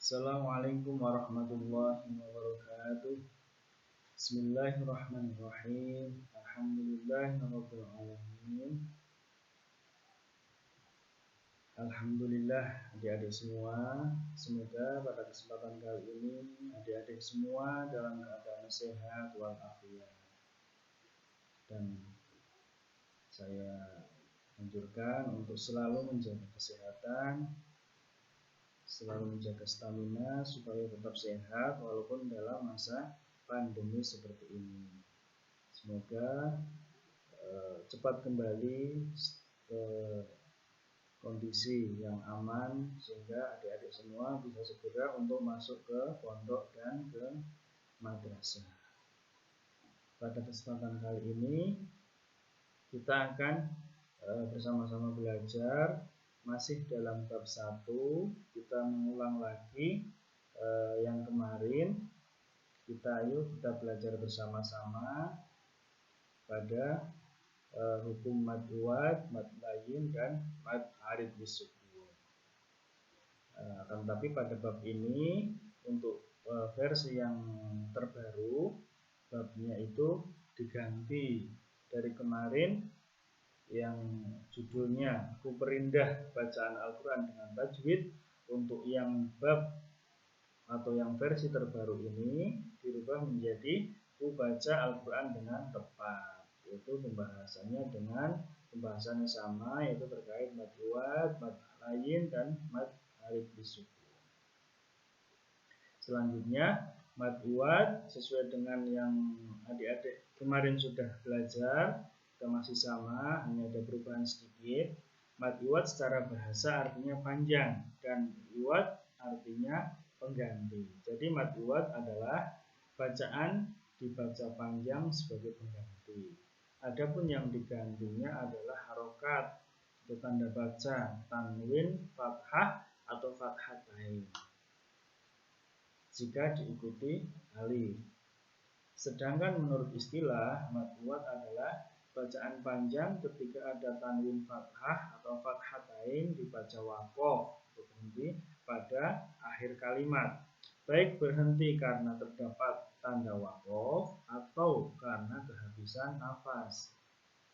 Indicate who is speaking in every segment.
Speaker 1: Assalamualaikum warahmatullahi wabarakatuh. Bismillahirrahmanirrahim. Alhamdulillahirabbil alamin. Alhamdulillah adik-adik semua, semoga pada kesempatan kali ini adik-adik semua dalam keadaan sehat walafiat. Dan saya anjurkan untuk selalu menjaga kesehatan, selalu menjaga stamina supaya tetap sehat walaupun dalam masa pandemi seperti ini. Semoga cepat kembali ke kondisi yang aman sehingga adik-adik semua bisa segera untuk masuk ke pondok dan ke madrasah. Pada kesempatan kali ini kita akan bersama-sama belajar masih dalam bab 1. Kita mengulang lagi yang kemarin. Kita belajar bersama-sama pada hukum mad iwad, mad layin, dan mad arid bisukun. Akan tetapi pada bab ini untuk versi yang terbaru, babnya itu diganti dari kemarin yang judulnya Ku Perindah Bacaan Al-Quran dengan Tajwid. Untuk yang bab atau yang versi terbaru ini dirubah menjadi Ku Baca Al-Quran dengan Tepat, yaitu pembahasannya sama, yaitu terkait mad iwad, mad layin, dan mad arid bisukun. Selanjutnya mad iwad sesuai dengan yang adik-adik kemarin sudah belajar, kita masih sama, hanya ada perubahan sedikit. Mad iwad secara bahasa artinya panjang dan iwad artinya pengganti. Jadi mad iwad adalah bacaan dibaca panjang sebagai pengganti. Adapun yang digantinya adalah harokat atau tanda baca, tanwin, fathah atau fathatain jika diikuti alif. Sedangkan menurut istilah, mad iwad adalah bacaan panjang ketika ada tanwin fathah atau fathatain dibaca waqaf, berhenti pada akhir kalimat, baik berhenti karena terdapat tanda waqaf atau karena kehabisan nafas.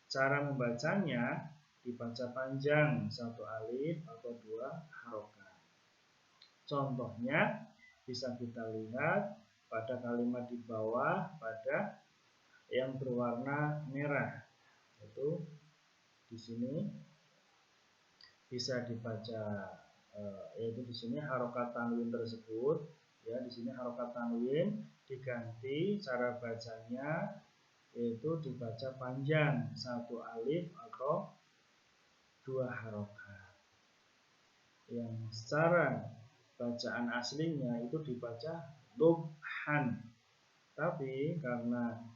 Speaker 1: Cara membacanya dibaca panjang, 1 alif atau 2 harokat. Contohnya bisa kita lihat pada kalimat di bawah pada yang berwarna merah, yaitu di sini bisa dibaca, yaitu di sini harokat tanwin tersebut, ya, di sini harokat tanwin diganti cara bacanya yaitu dibaca panjang, 1 alif atau 2 harokat. Yang secara bacaan aslinya itu dibaca dobhan, tapi karena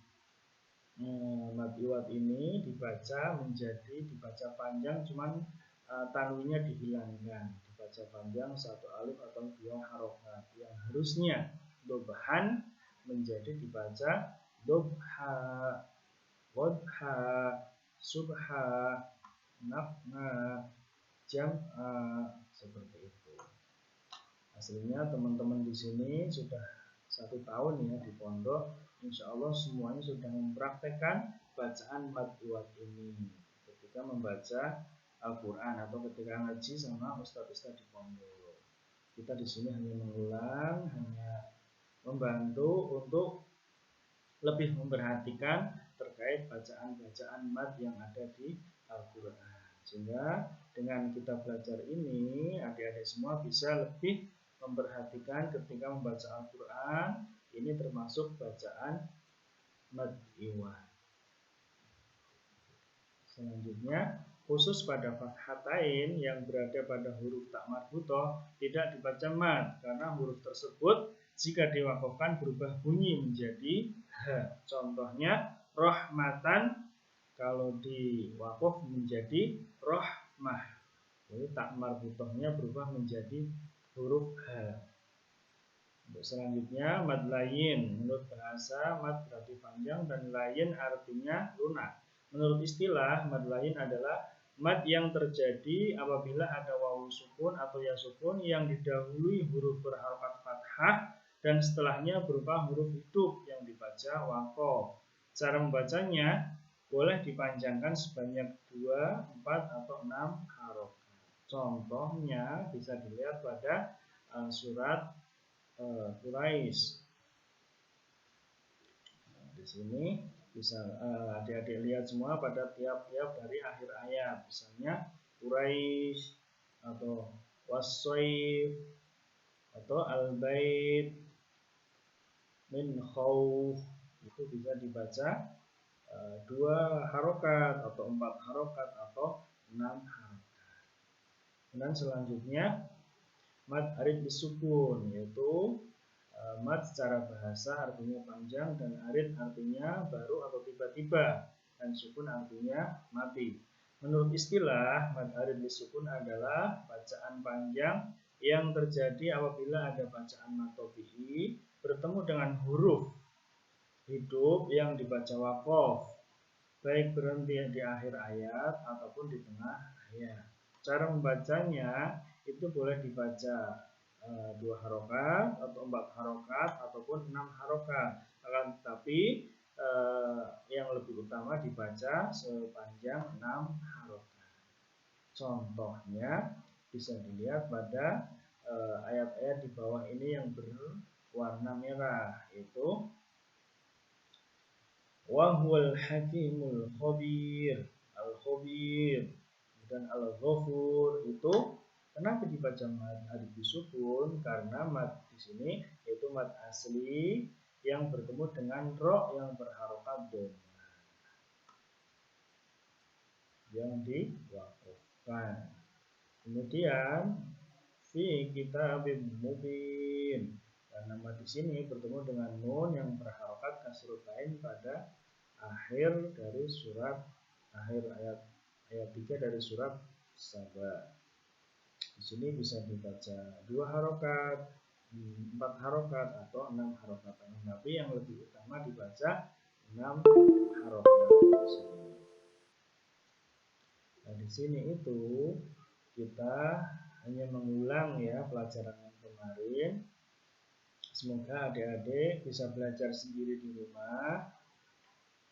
Speaker 1: mad iwad ini dibaca panjang, cuman tanwinnya dihilangkan, dibaca panjang 1 alif atau 2 harokat. Yang harusnya dobhan menjadi dibaca dobha, wadha, subha, nafha, jam'a, seperti itu. Aslinya teman-teman di sini sudah 1 tahun ya di pondok, insya Allah semuanya sudah mempraktekkan bacaan mad iwad ini ketika membaca Al-Quran atau ketika ngaji sama ustadz-ustadz di pondok. Kita di sini hanya mengulang, hanya membantu untuk lebih memperhatikan terkait bacaan-bacaan mad yang ada di Al-Quran. Sehingga dengan kita belajar ini, adik-adik semua bisa lebih memperhatikan ketika membaca Al-Quran. Ini termasuk bacaan mad iwad. Selanjutnya, khusus pada fathatain yang berada pada huruf tak marbutoh tidak dibaca mad, karena huruf tersebut jika diwakafkan berubah bunyi menjadi h. Contohnya rohmatan, kalau diwakaf menjadi rohmah, jadi tak marbutohnya berubah menjadi huruf h. Untuk selanjutnya mad layin, menurut bahasa mad berarti panjang dan layin artinya lunak. Menurut istilah, mad layin adalah Mad yang terjadi apabila ada wawu sukun atau ya sukun yang didahului huruf berharokat fathah dan setelahnya berupa huruf hidup yang dibaca waqaf. Cara membacanya boleh dipanjangkan sebanyak 2, 4, atau 6 harokat. Contohnya bisa dilihat pada surat Quraisy. Di sini bisa adik-adik lihat semua pada tiap-tiap dari akhir ayat, misalnya Quraisy atau Wassaif atau Al-Bait min Khauf, itu bisa dibaca 2 harokat atau 4 harokat atau 6 harokat. Dan selanjutnya mad arid bisukun, yaitu mad secara bahasa artinya panjang dan arid artinya baru atau tiba-tiba, dan sukun artinya mati. Menurut istilah, mad arid bisukun adalah bacaan panjang yang terjadi apabila ada bacaan mad tabi'i bertemu dengan huruf hidup yang dibaca waqaf, baik berhenti di akhir ayat ataupun di tengah ayat. Cara membacanya itu boleh dibaca 2 harokat atau 4 harokat ataupun 6 harokat. Akan tetapi yang lebih utama dibaca sepanjang 6 harokat. Contohnya bisa dilihat pada ayat-ayat di bawah ini yang berwarna merah, yaitu wa huwal hakimul khabir, al-khabir, dan al-ghafur. Itu kenapa dibaca mad arid bisukun? Karena mad di sini yaitu mad asli yang bertemu dengan ro yang berharokat dhamma yang diwakafkan. Kemudian fi kitabim mubin, karena mad di sini bertemu dengan nun yang berharokat kasrutain pada akhir dari surat akhir ayat 3 dari surat Saba. Di sini bisa dibaca 2 harokat, 4 harokat atau 6 harokat. Tapi yang lebih utama dibaca 6 harokat. Nah, di sini itu kita hanya mengulang ya pelajaran yang kemarin. Semoga adik-adik bisa belajar sendiri di rumah,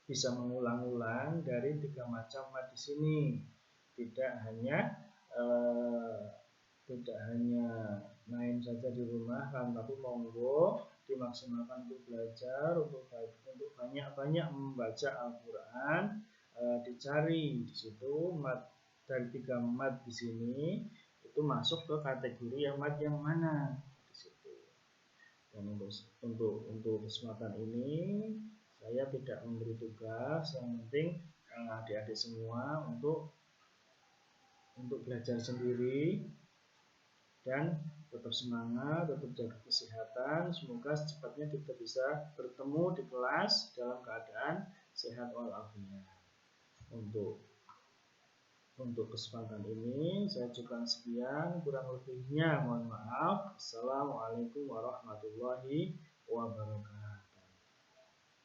Speaker 1: bisa mengulang-ulang dari 3 macam mad di sini. Tidak hanya main saja di rumah kan, tapi monggo dimaksimalkan untuk belajar, untuk banyak-banyak membaca Al-Qur'an. Dicari di situ mad dari 3 mad di sini itu masuk ke kategori yang mad yang mana di situ. Dan untuk kesempatan ini saya tidak memberi tugas, yang penting adik-adik semua untuk belajar sendiri dan tetap semangat, tetap jaga kesehatan. Semoga secepatnya kita bisa bertemu di kelas dalam keadaan sehat walafiat. Untuk kesempatan ini saya cukupkan sekian, kurang lebihnya mohon maaf. Assalamualaikum warahmatullahi wabarakatuh.